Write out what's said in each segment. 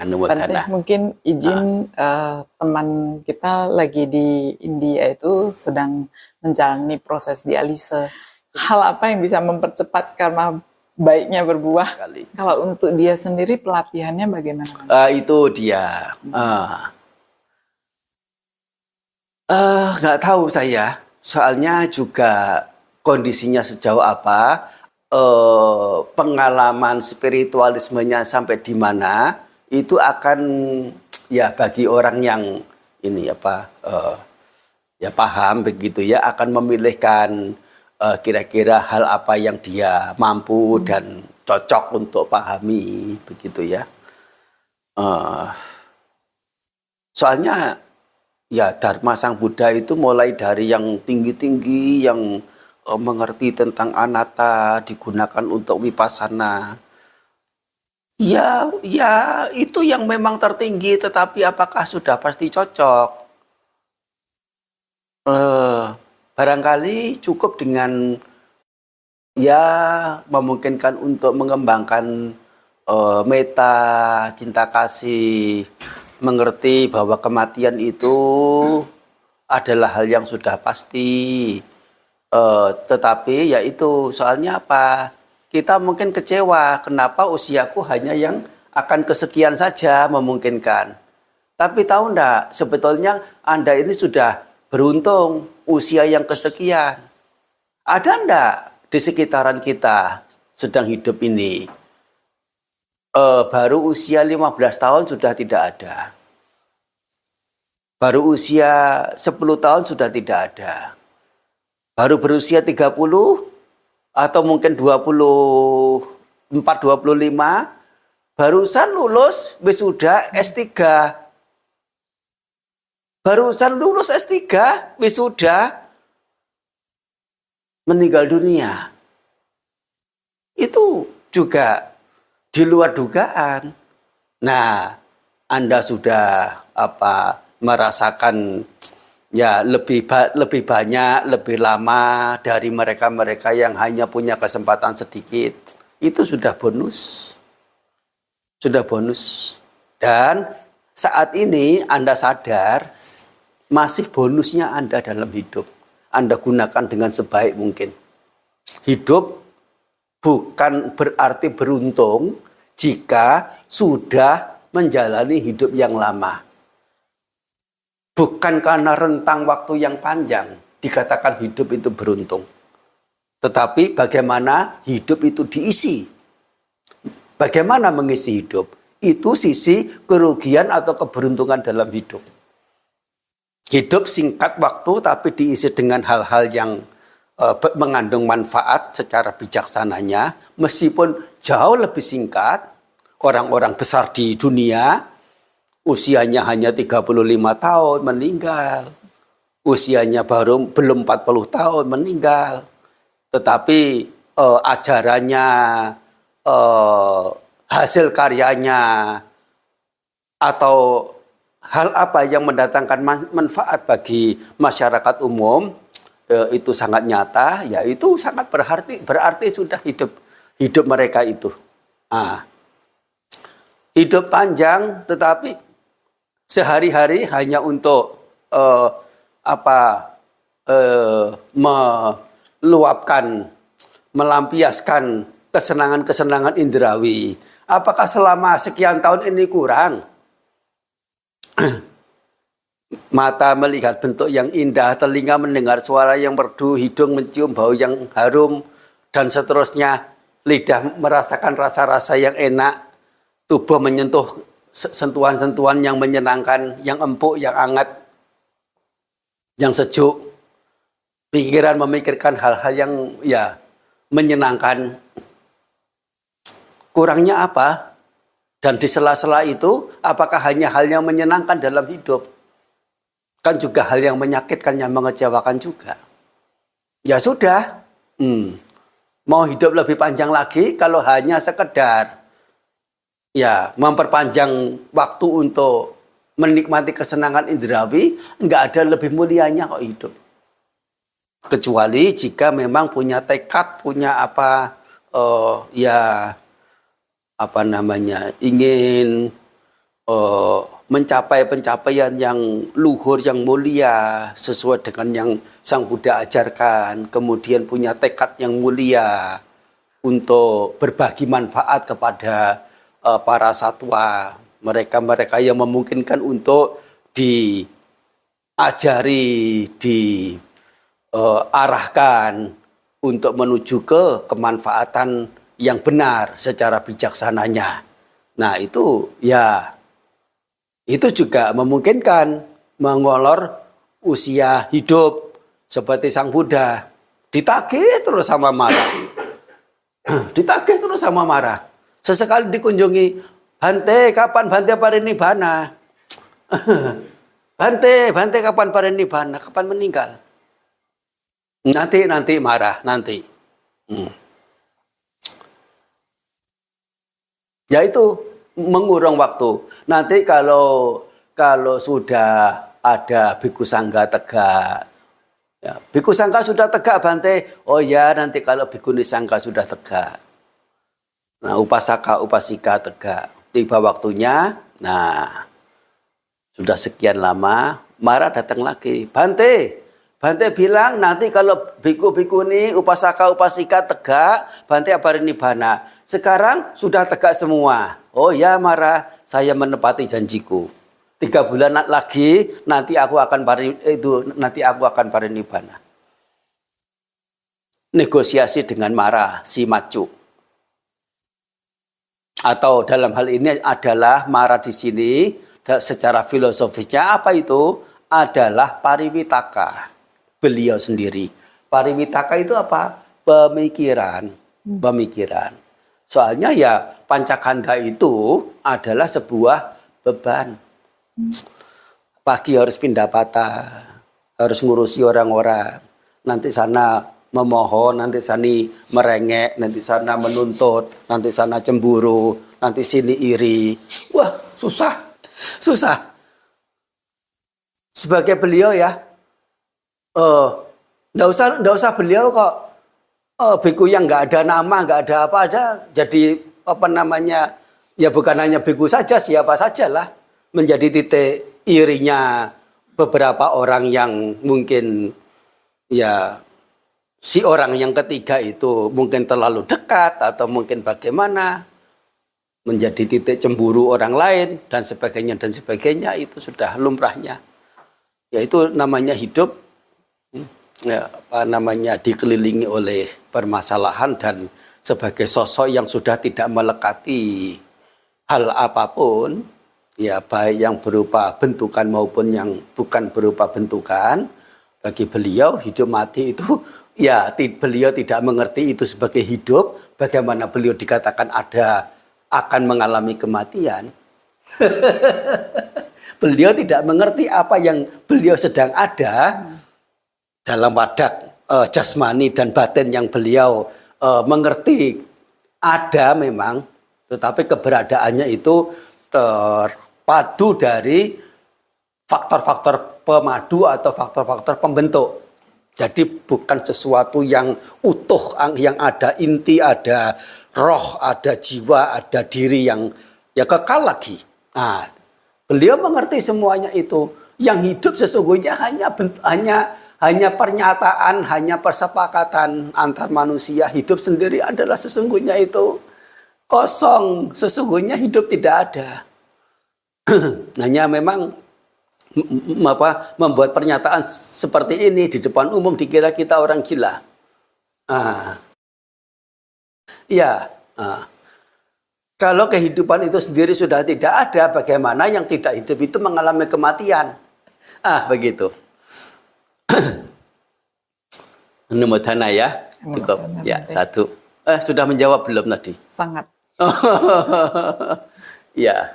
Bante, Anumodana. mungkin izin teman kita lagi di India itu sedang menjalani proses dialise. Hal apa yang bisa mempercepat karena baiknya berbuah? Sekali. Kalau untuk dia sendiri pelatihannya bagaimana? Itu dia. Nggak tahu saya. Soalnya juga kondisinya sejauh apa, pengalaman spiritualismenya sampai di mana, itu akan ya bagi orang yang ini apa ya paham begitu ya akan memilihkan kira-kira hal apa yang dia mampu dan cocok untuk pahami begitu ya. Soalnya ya Dharma Sang Buddha itu mulai dari yang tinggi-tinggi yang mengerti tentang anatta digunakan untuk vipassana. Ya, ya itu yang memang tertinggi, tetapi apakah sudah pasti cocok? Barangkali cukup dengan ya memungkinkan untuk mengembangkan meta, cinta kasih, mengerti bahwa kematian itu adalah hal yang sudah pasti. Tetapi ya itu soalnya apa? Kita mungkin kecewa kenapa usiaku hanya yang akan kesekian saja memungkinkan. Tapi tahu enggak, sebetulnya Anda ini sudah beruntung usia yang kesekian. Ada enggak di sekitaran kita sedang hidup ini? Baru usia 15 tahun sudah tidak ada. Baru usia 10 tahun sudah tidak ada. Baru berusia 30 atau mungkin 24, 25, barusan lulus wisuda S3. Barusan lulus S3, wisuda, meninggal dunia. Itu juga di luar dugaan. Nah, Anda sudah merasakan ya lebih banyak, lebih lama dari mereka-mereka yang hanya punya kesempatan sedikit. Itu sudah bonus. Sudah bonus. Dan saat ini Anda sadar masih bonusnya Anda dalam hidup. Anda gunakan dengan sebaik mungkin. Hidup bukan berarti beruntung jika sudah menjalani hidup yang lama. Bukan karena rentang waktu yang panjang dikatakan hidup itu beruntung. Tetapi bagaimana hidup itu diisi. Bagaimana mengisi hidup. Itu sisi kerugian atau keberuntungan dalam hidup. Hidup singkat waktu tapi diisi dengan hal-hal yang mengandung manfaat secara bijaksananya. Meskipun jauh lebih singkat, orang-orang besar di dunia usianya hanya 35 tahun meninggal. Usianya belum 40 tahun meninggal. Tetapi ajarannya, hasil karyanya, atau hal apa yang mendatangkan manfaat bagi masyarakat umum, itu sangat nyata, ya itu sangat berarti sudah hidup mereka itu. Hidup panjang tetapi sehari-hari hanya untuk meluapkan, melampiaskan kesenangan-kesenangan indrawi. Apakah selama sekian tahun ini kurang? Mata melihat bentuk yang indah, telinga mendengar suara yang merdu, hidung mencium bau yang harum, dan seterusnya. Lidah merasakan rasa-rasa yang enak, tubuh menyentuh sentuhan-sentuhan yang menyenangkan, yang empuk, yang hangat, yang sejuk. Pikiran memikirkan hal-hal yang ya menyenangkan. Kurangnya apa? Dan di sela-sela itu, apakah hanya hal yang menyenangkan dalam hidup? Kan juga hal yang menyakitkan, yang mengecewakan juga. Ya sudah, mau hidup lebih panjang lagi kalau hanya sekedar ya memperpanjang waktu untuk menikmati kesenangan indrawi, nggak ada lebih mulianya kok hidup. Kecuali jika memang punya tekad, punya ingin mencapai pencapaian yang luhur, yang mulia sesuai dengan yang Sang Buddha ajarkan, kemudian punya tekad yang mulia untuk berbagi manfaat kepada para satwa, mereka-mereka yang memungkinkan untuk diajari, diarahkan untuk menuju ke kemanfaatan yang benar secara bijaksananya. Nah, itu ya itu juga memungkinkan mengolor usia hidup seperti Sang Buddha. Ditagih terus sama marah. Ditagih terus sama marah. Sesekali dikunjungi, Bante, kapan Bante parinibbana? Bante, kapan parinibbana? Kapan meninggal? Nanti marah, nanti. Ya itu mengurung waktu. Nanti kalau sudah ada Bhikkhu Sangga tegak, ya, Bhikkhu Sangga sudah tegak Bante. Oh ya, nanti kalau Bhikkhuni Sangga sudah tegak. Nah, upasaka upasika tegak. Tiba waktunya, nah sudah sekian lama, marah datang lagi. Bante bilang nanti kalau bhikkhu bhikkhuni upasaka upasika tegak, Bante parinibbana. Sekarang sudah tegak semua. Oh ya marah, saya menepati janjiku. 3 bulan lagi nanti aku akan parinibbana. Negosiasi dengan marah si macu. Atau dalam hal ini adalah marah di sini secara filosofisnya apa itu? Adalah pariwitaka. Beliau sendiri. Pariwitaka itu apa? Pemikiran. Soalnya ya pancakanda itu adalah sebuah beban. Pagi harus pindah patah, harus ngurusi orang-orang. Nanti sana memohon, nanti sini merengek, nanti sana menuntut, nanti sana cemburu, nanti sini iri. Wah, susah. Sebagai beliau ya, nggak usah beliau kok bhikkhu yang nggak ada nama, nggak ada apa ada, jadi apa namanya, ya bukan hanya bhikkhu saja, siapa sajalah menjadi titik irinya beberapa orang yang mungkin ya si orang yang ketiga itu mungkin terlalu dekat atau mungkin bagaimana, menjadi titik cemburu orang lain dan sebagainya itu sudah lumrahnya. Yaitu namanya hidup ya, dikelilingi oleh permasalahan dan sebagai sosok yang sudah tidak melekati hal apapun, ya baik yang berupa bentukan maupun yang bukan berupa bentukan. Bagi beliau hidup mati itu ya beliau tidak mengerti itu sebagai hidup. Bagaimana beliau dikatakan akan mengalami kematian. Beliau tidak mengerti apa yang beliau sedang ada dalam wadah jasmani dan batin yang beliau mengerti ada memang, tetapi keberadaannya itu terpadu dari faktor-faktor pemadu atau faktor-faktor pembentuk. Jadi bukan sesuatu yang utuh, yang ada inti, ada roh, ada jiwa, ada diri yang ya kekal lagi. Nah, beliau mengerti semuanya itu. Yang hidup sesungguhnya hanya pernyataan, hanya persepakatan antar manusia. Hidup sendiri adalah sesungguhnya itu kosong. Sesungguhnya hidup tidak ada. Hanya memang membuat pernyataan seperti ini di depan umum dikira kita orang gila. Kalau kehidupan itu sendiri sudah tidak ada, bagaimana yang tidak hidup itu mengalami kematian? Begitu. Numodhana ya. Cukup. Ya, satu. Sudah menjawab belum tadi? Sangat. Ya.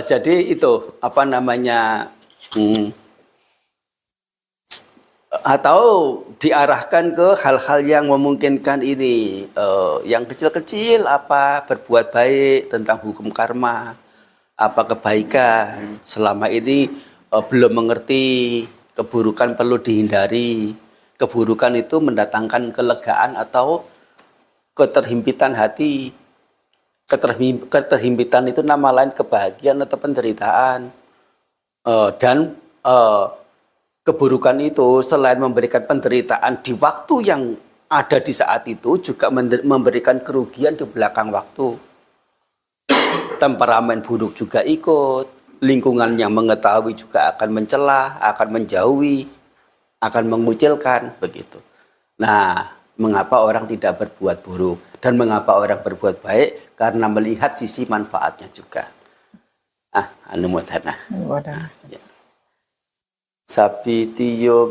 Jadi itu apa namanya atau diarahkan ke hal-hal yang memungkinkan ini, yang kecil-kecil apa berbuat baik tentang hukum karma, apa kebaikan selama ini belum mengerti, keburukan perlu dihindari, keburukan itu mendatangkan kelegaan atau keterhimpitan hati. Keterhimpitan itu nama lain kebahagiaan atau penderitaan. Dan keburukan itu selain memberikan penderitaan di waktu yang ada di saat itu, juga memberikan kerugian di belakang waktu. Temperamen buruk juga ikut, lingkungan yang mengetahui juga akan mencela, akan menjauhi, akan mengucilkan, begitu. Nah, mengapa orang tidak berbuat buruk dan mengapa orang berbuat baik? Karena melihat sisi manfaatnya juga. Anumodana. Wadah. Sapi tiyo